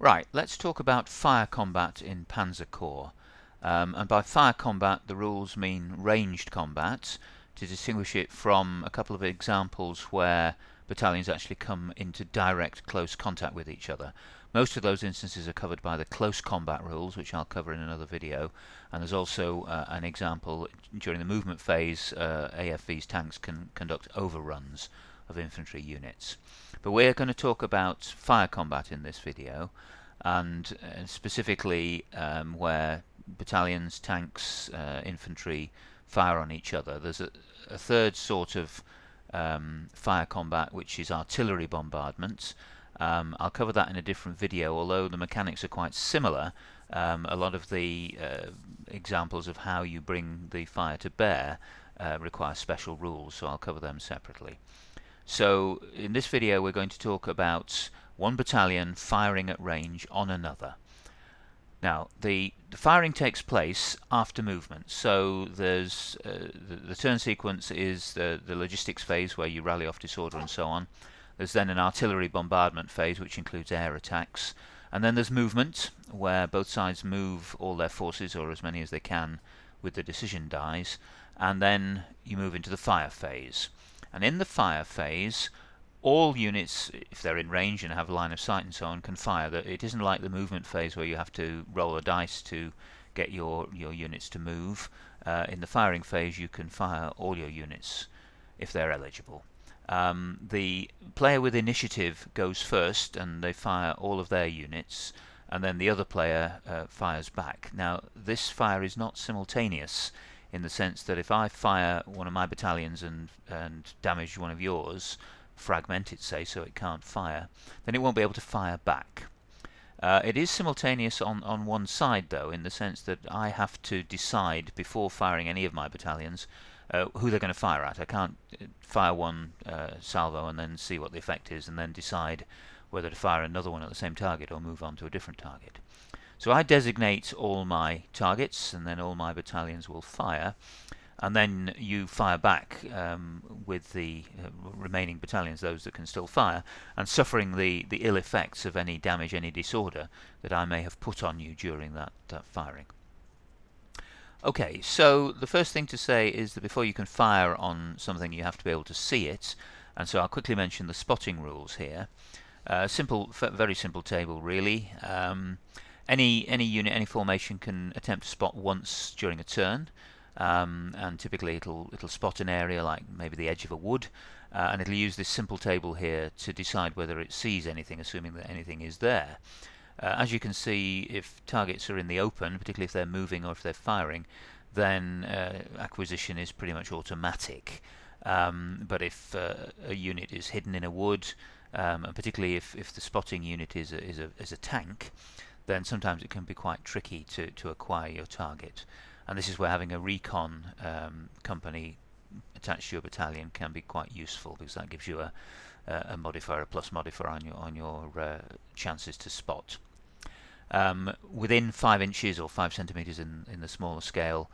Right, let's talk about fire combat in Panzer Corps. And by fire combat, the rules mean ranged combat, to distinguish it from a couple of examples where battalions actually come into direct close contact with each other. Most of those instances are covered by the close combat rules, which I'll cover in another video. And there's also an example during the movement phase, AFV's tanks can conduct overruns of infantry units. But we're going to talk about fire combat in this video, and specifically where battalions, tanks, infantry fire on each other. There's a third sort of fire combat, which is artillery bombardment. I'll cover that in a different video, although the mechanics are quite similar. A lot of the examples of how you bring the fire to bear require special rules, so I'll cover them separately. So in this video we're going to talk about one battalion firing at range on another. Now the firing takes place after movement, so there's the turn sequence is the logistics phase where you rally off disorder and so on. There's then an artillery bombardment phase, which includes air attacks, and then there's movement, where both sides move all their forces, or as many as they can, with the decision dies, and then you move into the fire phase. And in the fire phase, all units, if they're in range and have a line of sight and so on, can fire. It isn't like the movement phase where you have to roll a dice to get your units to move. In the firing phase you can fire all your units if they're eligible. The player with initiative goes first and they fire all of their units, and then the other player fires back. Now this fire is not simultaneous, in the sense that if I fire one of my battalions and damage one of yours, fragment it say so it can't fire, then it won't be able to fire back. It is simultaneous on one side though, in the sense that I have to decide before firing any of my battalions who they're going to fire at. I can't fire one salvo and then see what the effect is and then decide whether to fire another one at the same target or move on to a different target. So I designate all my targets, and then all my battalions will fire, and then you fire back with the remaining battalions, those that can still fire, and suffering the ill effects of any damage, any disorder that I may have put on you during that firing. Okay, so the first thing to say is that before you can fire on something you have to be able to see it, and so I'll quickly mention the spotting rules here. Very simple table really. Any unit, any formation can attempt to spot once during a turn, and typically it'll spot an area like maybe the edge of a wood, and it'll use this simple table here to decide whether it sees anything, assuming that anything is there. As you can see, if targets are in the open, particularly if they're moving or if they're firing, then acquisition is pretty much automatic. But if a unit is hidden in a wood, and particularly if the spotting unit is a tank, then sometimes it can be quite tricky to acquire your target. And this is where having a recon company attached to your battalion can be quite useful, because that gives you a modifier, a plus modifier on your chances to spot. Within 5 inches or 5 centimeters in the smaller scale,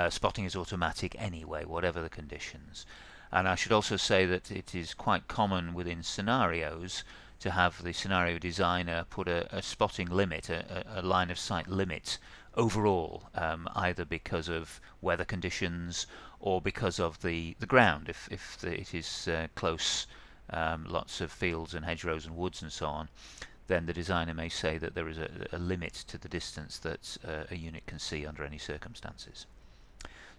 spotting is automatic anyway, whatever the conditions. And I should also say that it is quite common within scenarios to have the scenario designer put a spotting limit, a line of sight limit overall, either because of weather conditions or because of the ground. If it is close, lots of fields and hedgerows and woods and so on, then the designer may say that there is a limit to the distance that a unit can see under any circumstances.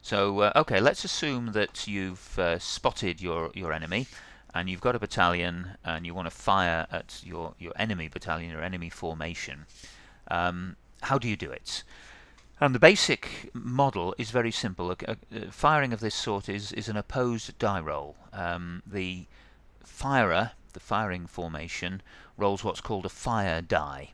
So okay, let's assume that you've spotted your enemy, and you've got a battalion and you want to fire at your enemy battalion or enemy formation. How do you do it? And the basic model is very simple. Firing of this sort is an opposed die roll. The firer, the firing formation, rolls what's called a fire die.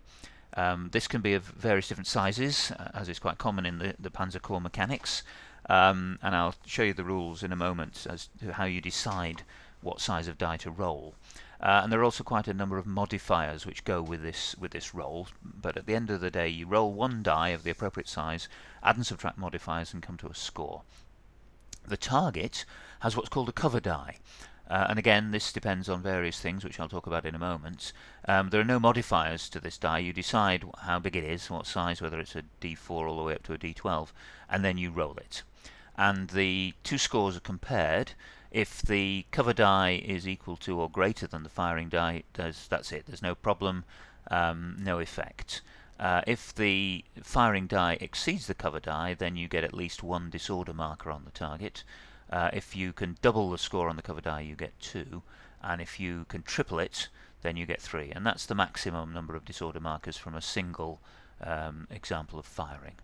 This can be of various different sizes, as is quite common in the Panzer Corps mechanics, and I'll show you the rules in a moment as to how you decide what size of die to roll. And there are also quite a number of modifiers which go with this roll, but at the end of the day you roll one die of the appropriate size, add and subtract modifiers, and come to a score. The target has what's called a cover die. And again, this depends on various things, which I'll talk about in a moment. There are no modifiers to this die. You decide how big it is, what size, whether it's a D4 all the way up to a D12, and then you roll it. And the two scores are compared. If the cover die is equal to or greater than the firing die, that's it. There's no problem, no effect. If the firing die exceeds the cover die, then you get at least one disorder marker on the target. If you can double the score on the cover die, you get 2, and if you can triple it, then you get 3, and that's the maximum number of disorder markers from a single example of firing.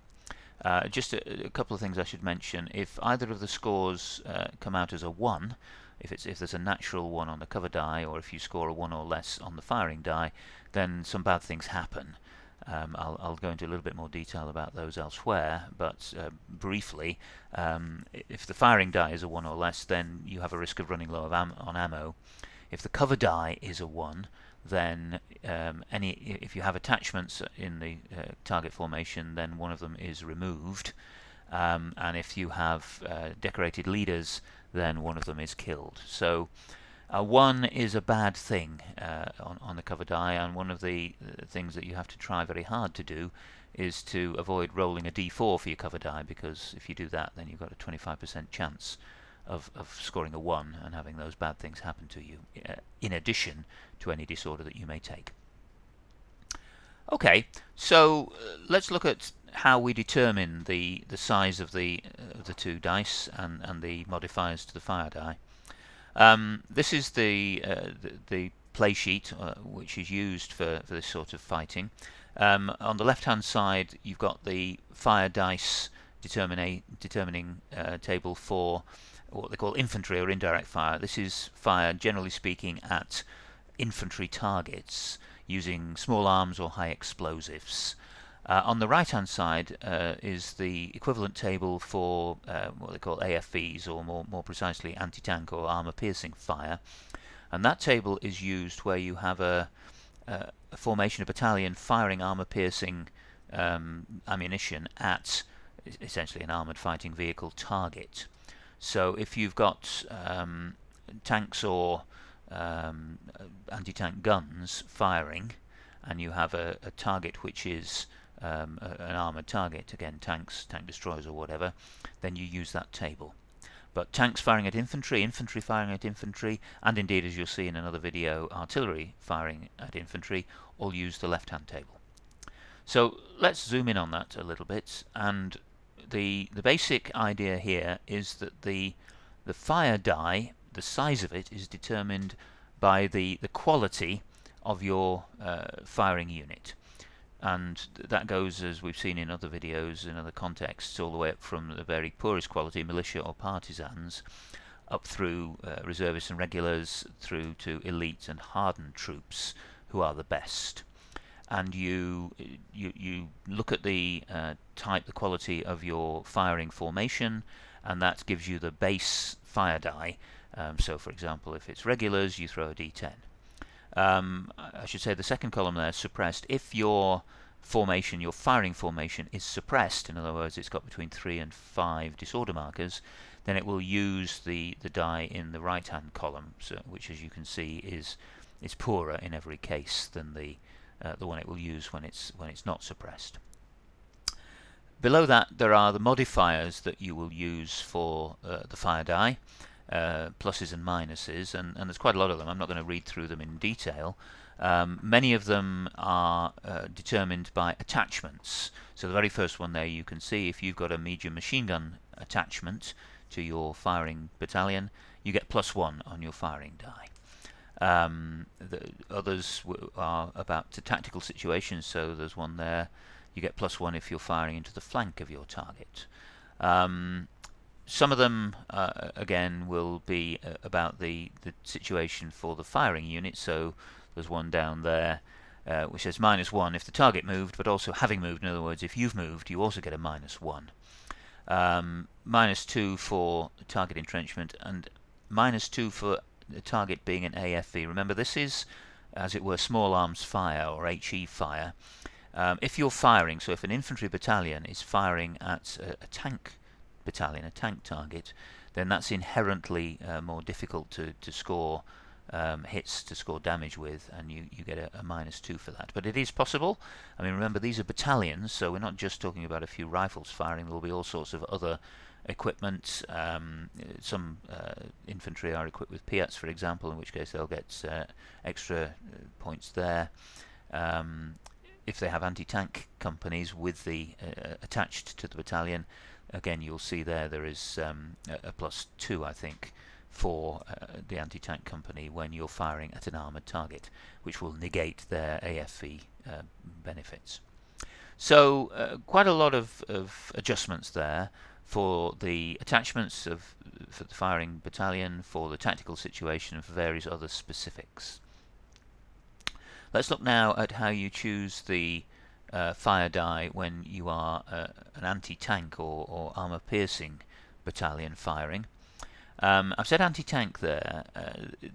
Just a couple of things I should mention. If either of the scores come out as a 1, if there's a natural 1 on the cover die, or if you score a 1 or less on the firing die, then some bad things happen. I'll go into a little bit more detail about those elsewhere, but briefly, if the firing die is a 1 or less, then you have a risk of running low on ammo. If the cover die is a 1, then if you have attachments in the target formation, then one of them is removed, and if you have decorated leaders, then one of them is killed. So 1 is a bad thing on the cover die, and one of the things that you have to try very hard to do is to avoid rolling a D4 for your cover die, because if you do that, then you've got a 25% chance of scoring a 1 and having those bad things happen to you, in addition to any disorder that you may take. Okay, so let's look at how we determine the size of the two dice and the modifiers to the fire die. This is the play sheet which is used for this sort of fighting. On the left hand side, you've got the fire dice determining table for what they call infantry or indirect fire. This is fire, generally speaking, at infantry targets using small arms or high explosives. On the right hand side is the equivalent table for what they call AFVs, or more precisely anti-tank or armor-piercing fire, and that table is used where you have a formation, a battalion firing armor-piercing ammunition at essentially an armoured fighting vehicle target. So if you've got tanks or anti-tank guns firing, and you have a target which is an armoured target, again tanks, tank destroyers or whatever, then you use that table. But tanks firing at infantry, infantry firing at infantry, and indeed, as you'll see in another video, artillery firing at infantry, all use the left-hand table. So let's zoom in on that a little bit, and the basic idea here is that the fire die, the size of it, is determined by the quality of your firing unit. And that goes, as we've seen in other videos, in other contexts, all the way up from the very poorest quality, militia or partisans, up through reservists and regulars, through to elite and hardened troops, who are the best. And you look at the type, the quality of your firing formation, and that gives you the base fire die. So, for example, if it's regulars, you throw a D10. I should say the second column there, suppressed. If your formation, your firing formation, is suppressed, in other words, it's got between 3 and 5 disorder markers, then it will use the die in the right-hand column, so, which, as you can see, is poorer in every case than the one it will use when it's not suppressed. Below that, there are the modifiers that you will use for the fire die. Pluses and minuses, and there's quite a lot of them. I'm not going to read through them in detail. Many of them are determined by attachments. So the very first one there, you can see if you've got a medium machine gun attachment to your firing battalion, you get +1 on your firing die. The others are about tactical situations, so there's one there, you get +1 if you're firing into the flank of your target. Some of them, again, will be about the situation for the firing unit. So there's one down there which says -1 if the target moved, but also having moved. In other words, if you've moved, you also get a -1. -2 for the target entrenchment, and -2 for the target being an AFV. Remember, this is, as it were, small arms fire or HE fire. If you're firing, so if an infantry battalion is firing at a tank battalion, a tank target, then that's inherently more difficult to score hits, to score damage with, and you get a -2 for that. But it is possible. I mean, remember, these are battalions, so we're not just talking about a few rifles firing. There will be all sorts of other equipment. Some infantry are equipped with Piats, for example, in which case they'll get extra points there. If they have anti-tank companies with the attached to the battalion, again you'll see there is a +2, I think, for the anti-tank company when you're firing at an armoured target, which will negate their AFV benefits. So quite a lot of adjustments there for the attachments for the firing battalion, for the tactical situation, and for various other specifics. Let's look now at how you choose the fire die when you are an anti-tank or armour-piercing battalion firing. I've said anti-tank there.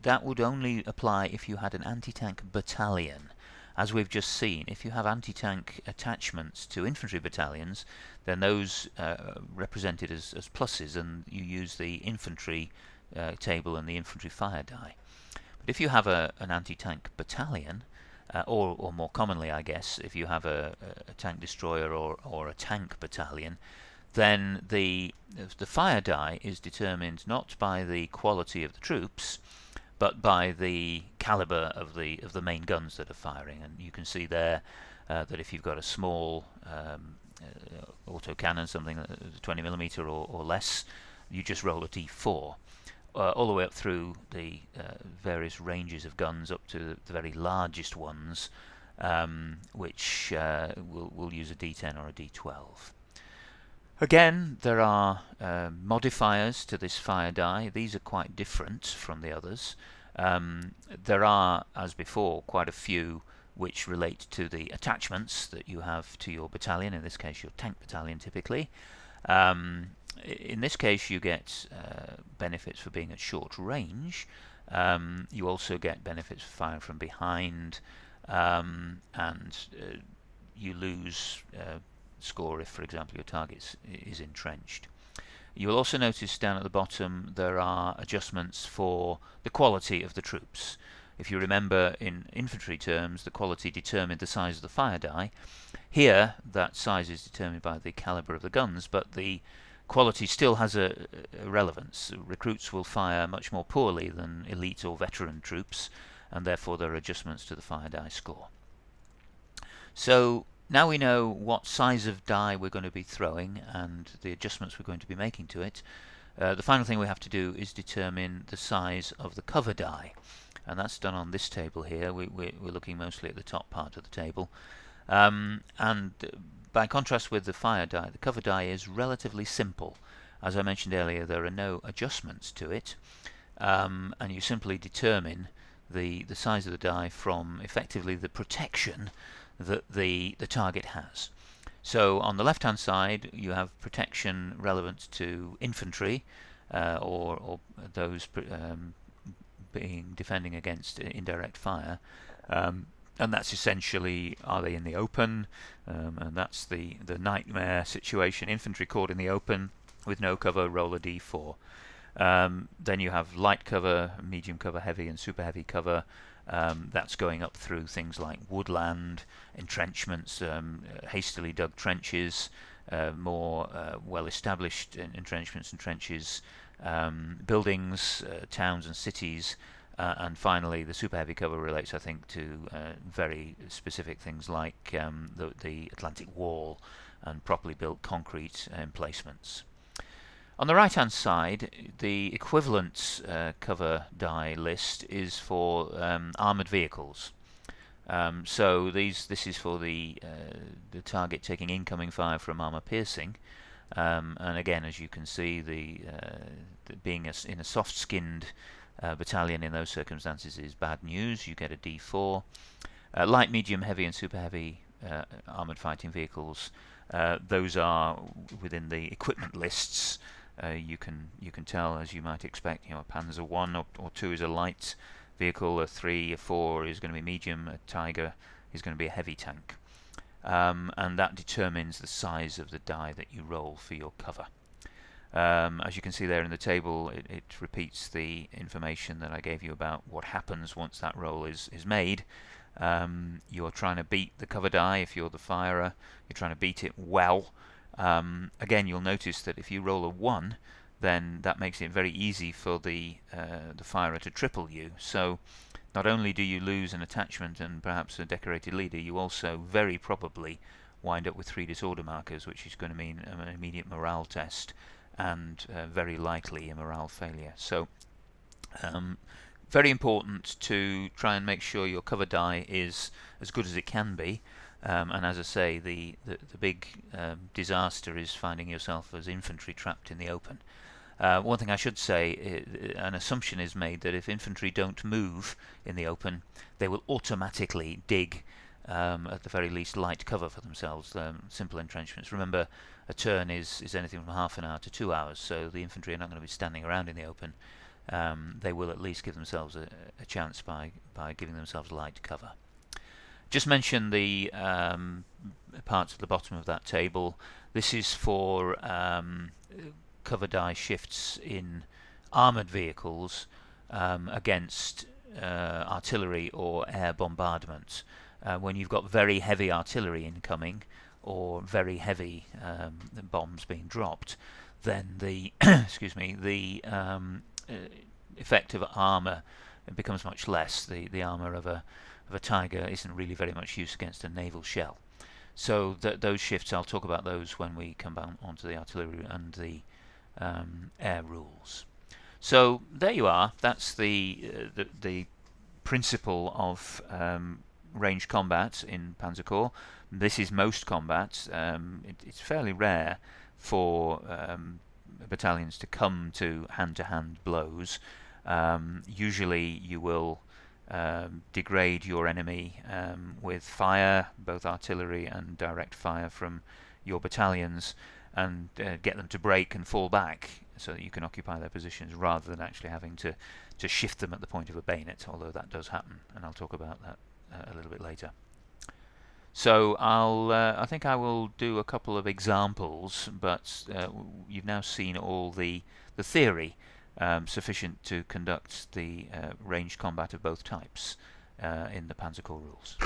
That would only apply if you had an anti-tank battalion. As we've just seen, if you have anti-tank attachments to infantry battalions, then those are represented as pluses, and you use the infantry table and the infantry fire die. But if you have an anti-tank battalion, or more commonly, I guess, if you have a tank destroyer or a tank battalion, then the fire die is determined not by the quality of the troops, but by the caliber of the main guns that are firing. And you can see there that if you've got a small autocannon, something 20mm or less, you just roll a d4. All the way up through the various ranges of guns up to the very largest ones, which will use a d10 or a d12. Again, there are modifiers to this fire die. These are quite different from the others. There are, as before, quite a few which relate to the attachments that you have to your battalion, in this case your tank battalion typically. In this case you get benefits for being at short range. You also get benefits for firing from behind, and you lose score if, for example, your target is entrenched. You will also notice down at the bottom there are adjustments for the quality of the troops. If you remember, in infantry terms, the quality determined the size of the fire die. Here, that size is determined by the caliber of the guns, but the quality still has a relevance. Recruits will fire much more poorly than elite or veteran troops, and therefore there are adjustments to the fire die score. So now we know what size of die we're going to be throwing and the adjustments we're going to be making to it. The final thing we have to do is determine the size of the cover die, and that's done on this table here. We're looking mostly at the top part of the table, and by contrast with the fire die, the cover die is relatively simple. As I mentioned earlier, there are no adjustments to it, and you simply determine the size of the die from effectively the protection that the target has. So on the left hand side you have protection relevant to infantry, or those defending against indirect fire, and that's essentially, are they in the open, and that's the nightmare situation. Infantry caught in the open with no cover, roll a d4. Then you have light cover, medium cover, heavy and super heavy cover. That's going up through things like woodland, entrenchments, hastily dug trenches, more well-established entrenchments and trenches, buildings, towns and cities, and finally the super heavy cover relates, I think, to very specific things like the Atlantic Wall and properly built concrete emplacements. On the right hand side, the equivalent cover die list is for armoured vehicles. So this is for the target taking incoming fire from armour piercing, and again, as you can see, the being in a soft-skinned battalion in those circumstances is bad news. You get a d4. Light, medium, heavy and super heavy armoured fighting vehicles, those are within the equipment lists. You can tell, as you might expect, a Panzer 1 or 2 is a light vehicle, a 3, a 4 is going to be medium, a Tiger is going to be a heavy tank, and that determines the size of the die that you roll for your cover. As you can see there in the table, it repeats the information that I gave you about what happens once that roll is made. You're trying to beat the cover die if you're the firer. You're trying to beat it well. Again, you'll notice that if you roll a 1, then that makes it very easy for the firer to triple you. So not only do you lose an attachment and perhaps a decorated leader, you also very probably wind up with 3 disorder markers, which is going to mean an immediate morale test and very likely a morale failure. So very important to try and make sure your cover die is as good as it can be. And as I say, the big disaster is finding yourself as infantry trapped in the open. One thing I should say, an assumption is made that if infantry don't move in the open, they will automatically dig at the very least light cover for themselves, simple entrenchments. Remember, a turn is anything from half an hour to 2 hours, so the infantry are not going to be standing around in the open. They will at least give themselves a chance by giving themselves light cover. Just mention the parts at the bottom of that table. This is for cover die shifts in armoured vehicles against artillery or air bombardment. When you've got very heavy artillery incoming or very heavy bombs being dropped, then the excuse me, the effect of armour becomes much less. The armour of a Tiger isn't really very much use against a naval shell. So those shifts, I'll talk about those when we come onto the artillery and the air rules. So there you are. That's the principle of range combat in Panzer Corps. This is most combat. It's fairly rare for battalions to come to hand-to-hand blows. Usually you will degrade your enemy with fire, both artillery and direct fire from your battalions, and get them to break and fall back so that you can occupy their positions rather than actually having to shift them at the point of a bayonet, although that does happen, and I'll talk about that a little bit later. So I think I will do a couple of examples, but you've now seen all the theory sufficient to conduct the ranged combat of both types in the Panzer Corps rules.